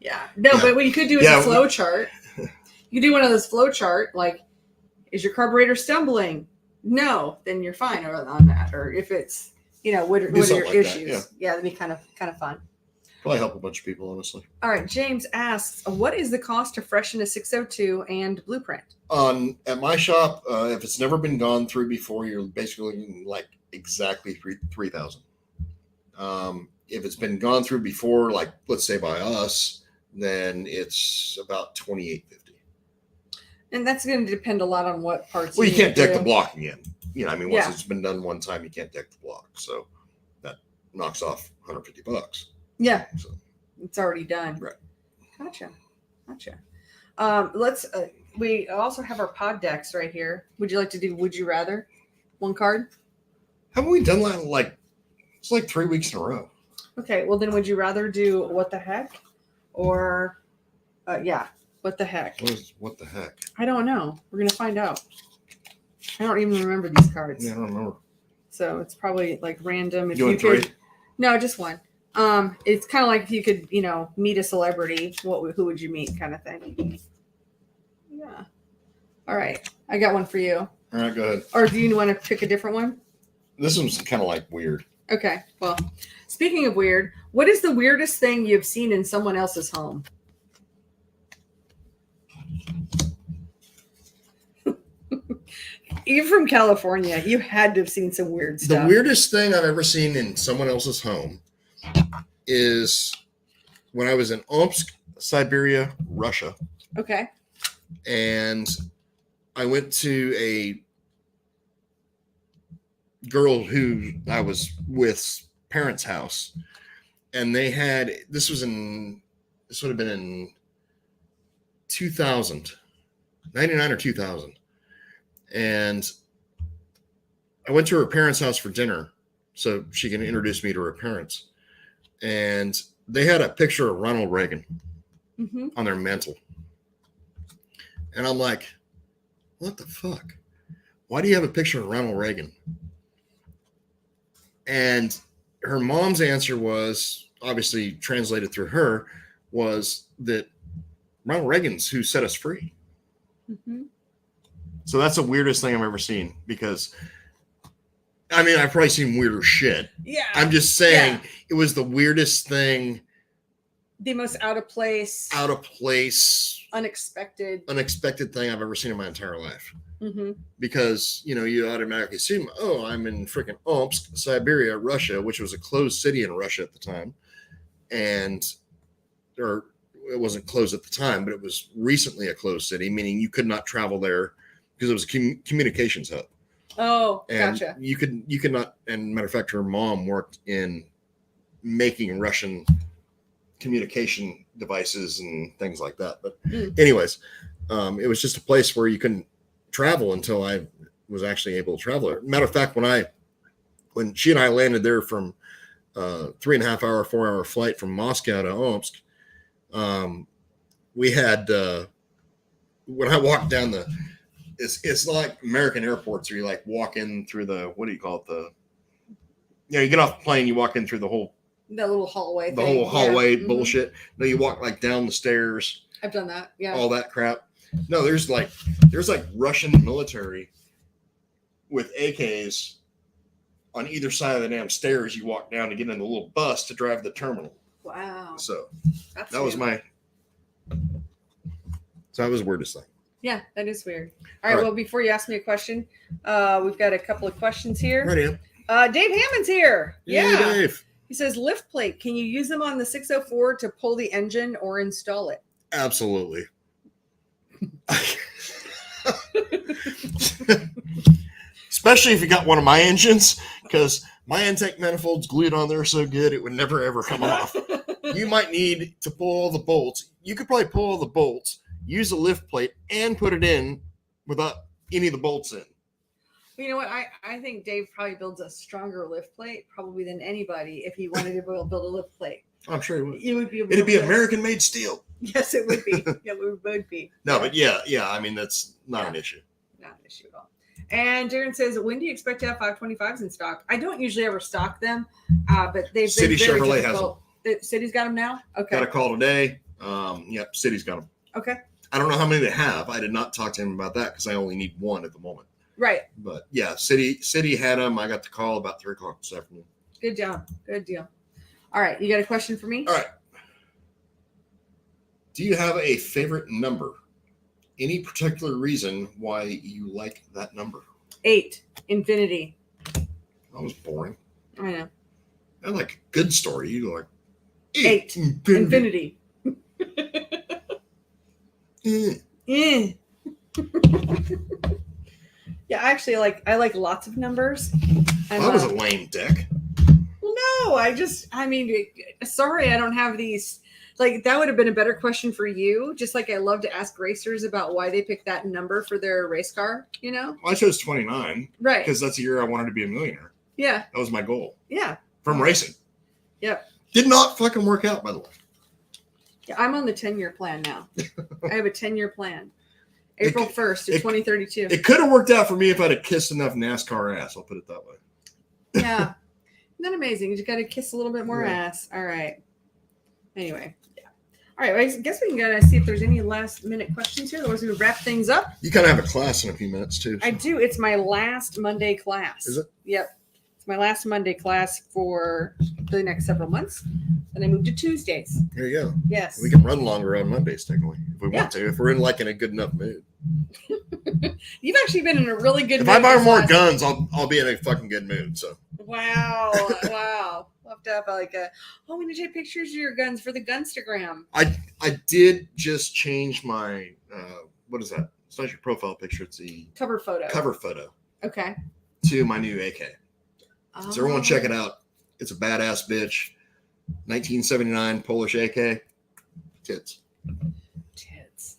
yeah, no, Yeah. but what you could do is a flow chart. You could do one of those flow chart, like, is your carburetor stumbling? No, then you're fine on that. Or if it's, what are your something like that, issues? Yeah, that'd be kind of fun. Probably help a bunch of people, honestly. All right, James asks, what is the cost to freshen a 602 and blueprint? At my shop, if it's never been gone through before, you're basically looking like exactly $3,000. If it's been gone through before, like let's say by us, then it's about $2,850. And that's going to depend a lot on what parts. Well, you can't deck do. the block again. I mean, once Yeah. it's been done one time, you can't deck the block. So that knocks off $150. Yeah, So it's already done. Right. Gotcha. We also have our pod decks right here. Would you like to do Would You Rather? One card? haven't we done that it's like 3 weeks in a row? Okay, well then would you rather do What the Heck? Or, What the Heck? What the heck? I don't know. We're going to find out. I don't even remember these cards. Yeah, I don't remember. So it's probably like random. If You want three? No, just one. It's kind of like if you could, meet a celebrity, who would you meet kind of thing. Yeah. All right. I got one for you. All right, go ahead. Or do you want to pick a different one? This one's kind of like weird. Okay. Well, speaking of weird, what is the weirdest thing you've seen in someone else's home? You're from California. You had to have seen some weird stuff. The weirdest thing I've ever seen in someone else's home is when I was in Omsk, Siberia, Russia. Okay. And I went to a girl who I was with's parents' house, and they had, this would have been in 2000, 99 or 2000. And I went to her parents' house for dinner so she can introduce me to her parents. And they had a picture of Ronald Reagan on their mantle. And I'm like, what the fuck? Why do you have a picture of Ronald Reagan? And her mom's answer was, obviously translated through her, was that Ronald Reagan's who set us free. So that's the weirdest thing I've ever seen, because I mean, I've probably seen weirder shit. Yeah. I'm just saying it was the weirdest thing. The most out of place, unexpected thing I've ever seen in my entire life. Because, you know, you automatically assume, oh, I'm in freaking Omsk, Siberia, Russia, which was a closed city in Russia at the time. Or it wasn't closed at the time, but it was recently a closed city, meaning you could not travel there because it was a communications hub. Oh, and gotcha. You could not, and matter of fact, her mom worked in making Russian communication devices and things like that. But anyways, it was just a place where you couldn't travel until I was actually able to travel there. Matter of fact, when she and I landed there from 3.5 hour, 4 hour flight from Moscow to Omsk, we had, when I walked down it's like American airports where you like walk in through the, what do you call it? You get off the plane, you walk in through the little hallway hallway bullshit. No, you walk like down the stairs. I've done that. Yeah. All that crap. No, there's like Russian military with AKs on either side of the damn stairs. You walk down to get in the little bus to drive the terminal. Wow. So that was that was the weirdest thing. Yeah, that is weird. All right. Well, before you ask me a question, we've got a couple of questions here. Right. Dave Hammond's here. Yeah, Dave. He says, lift plate, can you use them on the 604 to pull the engine or install it? Absolutely. Especially if you got one of my engines, because my intake manifold's glued on there so good it would never ever come off. You might need to pull all the bolts. You could probably pull all the bolts, use a lift plate, and put it in without any of the bolts in. You know what? I think Dave probably builds a stronger lift plate probably than anybody if he wanted to build a lift plate. I'm sure he would. You would be able It'd be American-made steel. Yes, it would be. It would be. No, but yeah. I mean, that's not an issue. Not an issue at all. And Darren says, when do you expect to have 525s in stock? I don't usually ever stock them, but they've City been very Chevrolet difficult. Has them. City's got them now? Okay. Got a call today. Yep, City's got them. Okay. I don't know how many they have. I did not talk to him about that because I only need one at the moment. Right. But yeah, City had them. I got the call about 3 o'clock this afternoon. Good job. Good deal. All right. You got a question for me? All right. Do you have a favorite number? Any particular reason why you like that number? 8. Infinity. That was boring. I know. I like a good story. You like 8. Infinity. Yeah, actually, I like lots of numbers. That was a lame deck. Well, no, sorry, I don't have these. Like, that would have been a better question for you. Just like I love to ask racers about why they picked that number for their race car, you know? Well, I chose 29. Right. Because that's the year I wanted to be a millionaire. Yeah. That was my goal. Yeah. From racing. Yep. Did not fucking work out, by the way. Yeah, I'm on the 10-year plan now. I have a 10-year plan. April 1st to 2032. It could have worked out for me if I'd have kissed enough NASCAR ass. I'll put it that way. Yeah. Isn't that amazing? You just got to kiss a little bit more ass. All right. Anyway. Yeah. All right. Well, I guess we can go see if there's any last minute questions here. Otherwise, we wrap things up. You kind of have a class in a few minutes, too. So. I do. It's my last Monday class. Is it? Yep. It's my last Monday class for the next several months. And I moved to Tuesdays. There you go. Yes. We can run longer on Mondays, technically, if we want to, if we're in a good enough mood. You've actually been in a really good If mood I buy this more last- guns, I'll be in a fucking good mood. So Wow. Wow. We'll have to have like we need to take pictures of your guns for the Gunstagram. I did just change my what is that? It's not your profile picture. It's the Cover photo. Okay. to my new AK. So everyone check it out. It's a badass bitch. 1979 Polish AK. Tits. Tits.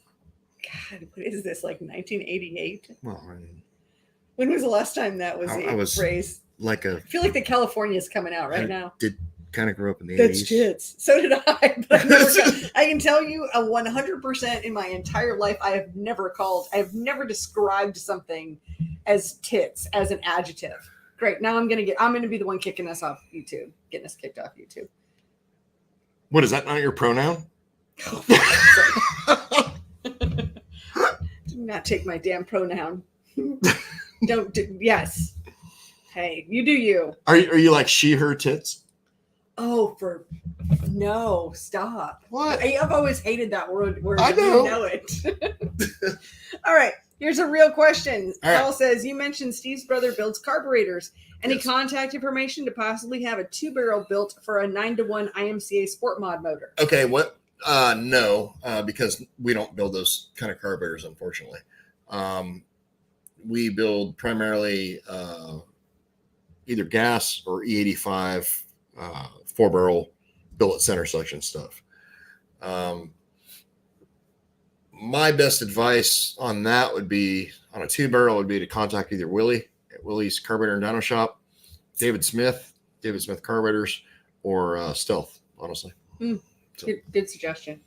God, what is this? Like 1988? Well, I mean, When was the last time that was I was phrase? like I feel like the California is coming out right now. Did kind of grow up in the That's 80s. tits. So did I. But I can tell you 100% in my entire life, I have never described something as tits as an adjective. Great. Now I'm gonna be the one kicking us off YouTube, getting us kicked off YouTube. What is that? Not your pronoun? Do not take my damn pronoun. Yes. Hey, you do you. Are you like she, her tits? Oh, no, stop. What? I've always hated that word. I know. You know it. All right. Here's a real question. All right. Paul says, you mentioned Steve's brother builds carburetors. Any Yes. contact information to possibly have a 2-barrel built for a 9-to-1 IMCA sport mod motor? Okay, what? No, because we don't build those kind of carburetors, unfortunately. We build primarily either gas or E85 4-barrel billet center section stuff. My best advice on that would be on a 2-barrel would be to contact either Willie at Willie's Carburetor and Dyno Shop, David Smith Carburetors, or Stealth, honestly. So. Good suggestion.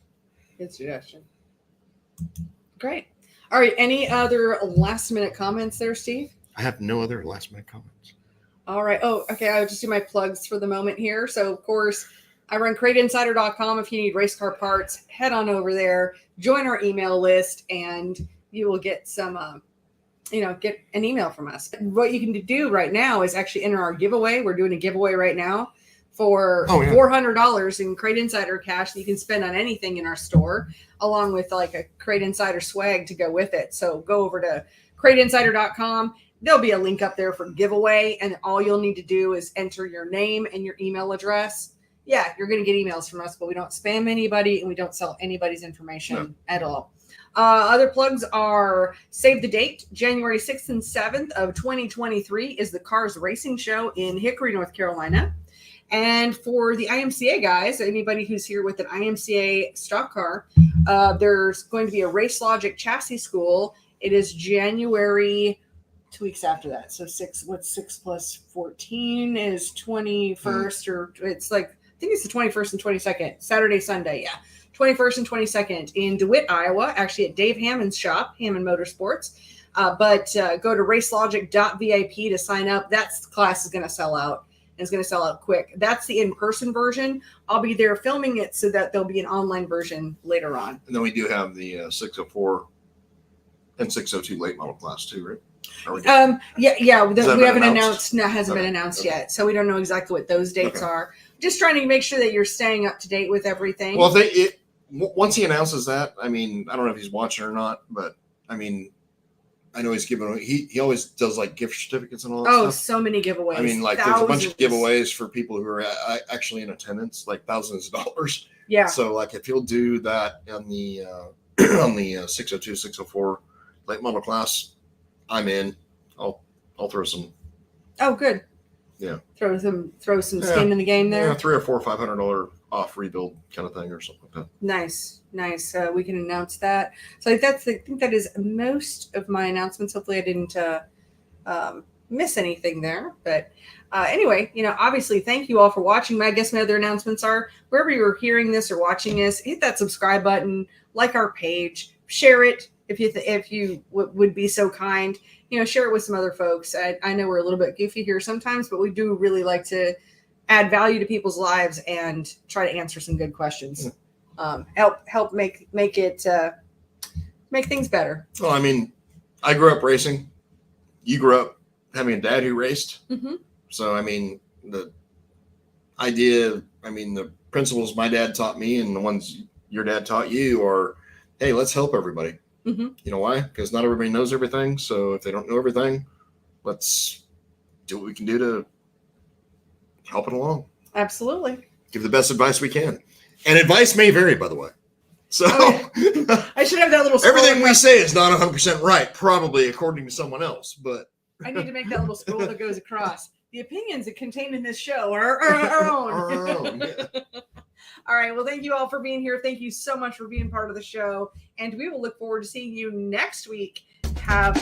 Great. All right. Any other last minute comments there, Steve? I have no other last minute comments. All right. Oh, okay. I'll just do my plugs for the moment here. So, of course, I run CrateInsider.com. If you need race car parts, head on over there, join our email list, and you will get some, get an email from us. What you can do right now is actually enter our giveaway. We're doing a giveaway right now for $400 in Crate Insider cash that you can spend on anything in our store, along with like a Crate Insider swag to go with it. So go over to CrateInsider.com. There'll be a link up there for giveaway, and all you'll need to do is enter your name and your email address. Yeah, you're going to get emails from us, but we don't spam anybody and we don't sell anybody's information at all. Other plugs are save the date. January 6th and 7th of 2023 is the Cars Racing Show in Hickory, North Carolina. And for the IMCA guys, anybody who's here with an IMCA stock car, there's going to be a Race Logic chassis school. It is January 2 weeks after that. So 6 plus 14 is 21st, or it's like, I think it's the 21st and 22nd, Saturday, Sunday. Yeah. 21st and 22nd in DeWitt, Iowa, actually at Dave Hammond's shop, Hammond Motorsports. But go to racelogic.vip to sign up. That class is going to sell out. And it's going to sell out quick. That's the in-person version. I'll be there filming it so that there'll be an online version later on. And then we do have the 604 and 602 late model class too, right? We haven't announced. No, hasn't been announced yet, so we don't know exactly what those dates are. Just trying to make sure that you're staying up to date with everything. Well, once he announces that, I mean, I don't know if he's watching or not, but I mean, I know he's giving. He always does like gift certificates and all that stuff. Oh, so many giveaways. I mean, like there's a bunch of giveaways for people who are actually in attendance, like thousands of dollars. Yeah. So like if you'll do that on the on the 602, 604 late model class, I'm in. I'll throw some. Oh, good. Yeah. Throw some skin in the game there. Yeah, $300 or $500 off rebuild kind of thing or something like that. Nice. We can announce that. So I think that is most of my announcements. Hopefully I didn't miss anything there. But anyway, obviously thank you all for watching. I guess my other announcements are wherever you're hearing this or watching this, hit that subscribe button, like our page, share it if you would be so kind. Share it with some other folks. I know we're a little bit goofy here sometimes, but we do really like to add value to people's lives and try to answer some good questions. Help make things better. Well, I mean, I grew up racing. You grew up having a dad who raced. Mm-hmm. So, I mean, the principles my dad taught me and the ones your dad taught you are, hey, let's help everybody. Mhm. You know why? Because not everybody knows everything. So if they don't know everything, let's do what we can do to help it along. Absolutely. Give the best advice we can. And advice may vary, by the way. So I should have that little scroll everything we across. say is not 100% right, probably according to someone else. But I need to make that little scroll that goes across. The opinions that contained in this show are our own. our own, yeah. All right. Well, thank you all for being here. Thank you so much for being part of the show. And we will look forward to seeing you next week. Have